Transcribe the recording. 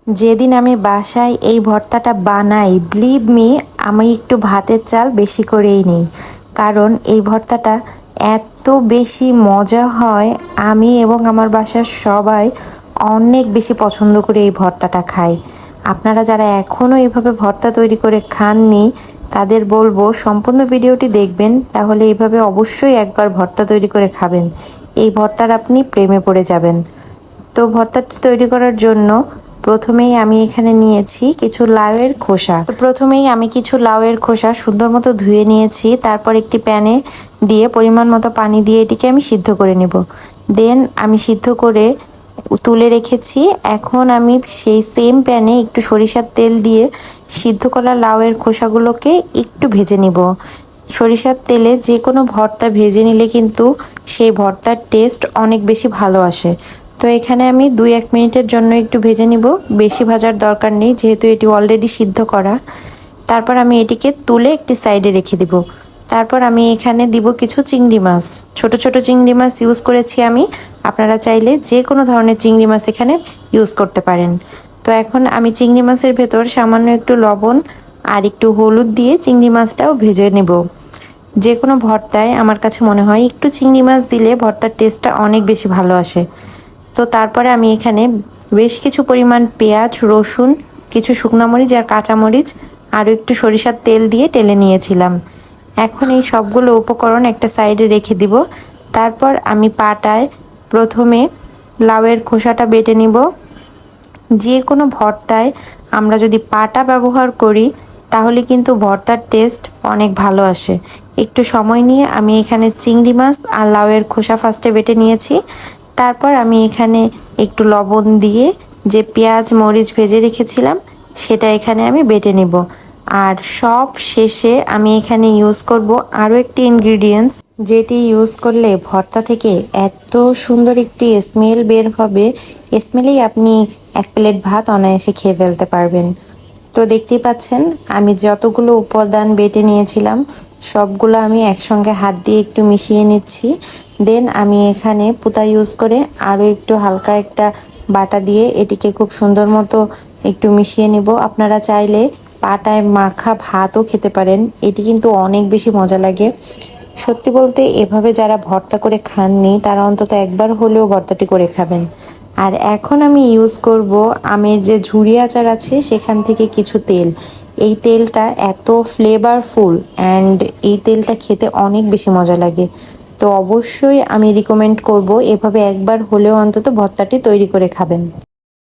যেদিন আমি বাসায় এই ভর্তাটা বানাই, বিলিভ মি, আমি একটু ভাতের চাল বেশি করেই নিই। কারণ এই ভর্তাটা এত বেশি মজা হয়, আমি এবং আমার বাসার সবাই অনেক বেশি পছন্দ করে এই ভর্তাটা খাই। আপনারা যারা এখনও এইভাবে ভর্তা তৈরি করে খাননি, তাদের বলবো সম্পূর্ণ ভিডিওটি দেখবেন, তাহলে এইভাবে অবশ্যই একবার ভর্তা তৈরি করে খাবেন। এই ভর্তার আপনি প্রেমে পড়ে যাবেন। তো ভর্তাটি তৈরি করার জন্য প্রথমেই আমি এখানে নিয়েছি কিছু লাউয়ের খোসা। তো প্রথমেই আমি কিছু লাউয়ের খোসা সুন্দর মতো ধুয়ে নিয়েছি। তারপর একটি প্যানে দিয়ে পরিমাণ মতো পানি দিয়ে এটিকে আমি সিদ্ধ করে নেব। দেন আমি সিদ্ধ করে তুলে রেখেছি। এখন আমি সেই সেম প্যানে একটু সরিষার তেল দিয়ে সিদ্ধ করা লাউয়ের খোসাগুলোকে একটু ভেজে নিব। সরিষার তেলে যে কোনো ভর্তা ভেজে নিলে কিন্তু সেই ভর্তার টেস্ট অনেক বেশি ভালো আসে। তো এখানে আমি 2-1 মিনিটের জন্য একটু ভেজে নিব, বেশি ভাজার দরকার নেই যেহেতু এটি অলরেডি সিদ্ধ করা। তারপর আমি এটিকে তুলে একটি সাইডে রেখে দিব। তারপর আমি এখানে দিব কিছু চিংড়ি মাছ, ছোট ছোট চিংড়ি মাছ ইউজ করেছি আমি। আপনারা চাইলে যে কোনো ধরনের চিংড়ি মাছ এখানে ইউজ করতে পারেন। তো এখন আমি চিংড়ি মাছের ভেতর সামান্য একটু লবণ আর একটু হলুদ দিয়ে চিংড়ি মাছটাও ভেজে নেব। যে কোনো ভর্তায় আমার কাছে মনে হয় একটু চিংড়ি মাছ দিলে ভর্তার টেস্টটা অনেক বেশি ভালো আসে। তো তারপরে আমি এখানে বেশ কিছু পরিমাণ পেঁয়াজ, রসুন, কিছু শুকনো মরিচ আর কাঁচামরিচ আরও একটু সরিষার তেল দিয়ে টেলে নিয়েছিলাম। এখন এই সবগুলো উপকরণ একটা সাইডে রেখে দিব। তারপর আমি পাটায় প্রথমে লাউয়ের খোসাটা বেটে নিব। যে কোনো ভর্তায় আমরা যদি পাটা ব্যবহার করি তাহলে কিন্তু ভর্তার টেস্ট অনেক ভালো আসে। একটু সময় নিয়ে আমি এখানে চিংড়ি মাছ আর লাউয়ের খোসা ফার্স্টে বেটে নিয়েছি। তারপর আমি এখানে একটু লবণ দিয়ে যে পেঁয়াজ মরিচ ভেজে রেখেছিলাম সেটা এখানে আমি বেটে নেব। আর সব শেষে আমি এখানে ইউজ করব আরও একটি ইনগ্রিডিয়েন্টস, যেটি ইউজ করলে ভর্তা থেকে এত সুন্দর একটি স্মেল বের হবে, স্মেলেই আপনি 1 প্লেট ভাত অনায়াসে খেয়ে ফেলতে পারবেন। তো দেখতেই পাচ্ছেন আমি যতগুলো উপাদান বেটে নিয়েছিলাম সবগুলো আমি একসঙ্গে হাত দিয়ে একটু মিশিয়ে নিচ্ছি। দেন আমি এখানে পুতা ইউজ করে আরও একটু হালকা একটা বাটা দিয়ে এটিকে খুব সুন্দর মতো একটু মিশিয়ে নিব। আপনারা চাইলে পাটায় মাখা ভাতও খেতে পারেন, এটি কিন্তু অনেক বেশি মজা লাগে। সত্যি বলতে এভাবে যারা ভর্তা করে খাননি তারা অন্তত একবার হলেও ভর্তাটি করে খাবেন। আর এখন আমি ইউজ করব আমের যে ঝুরি আচার আছে সেখান থেকে কিছু তেল। এই তেলটা এত ফ্লেভারফুল অ্যান্ড এই তেলটা খেতে অনেক বেশি মজা লাগে। তো অবশ্যই আমি রিকমেন্ড করব এভাবে একবার হলেও অন্তত ভর্তাটি তৈরি করে খাবেন।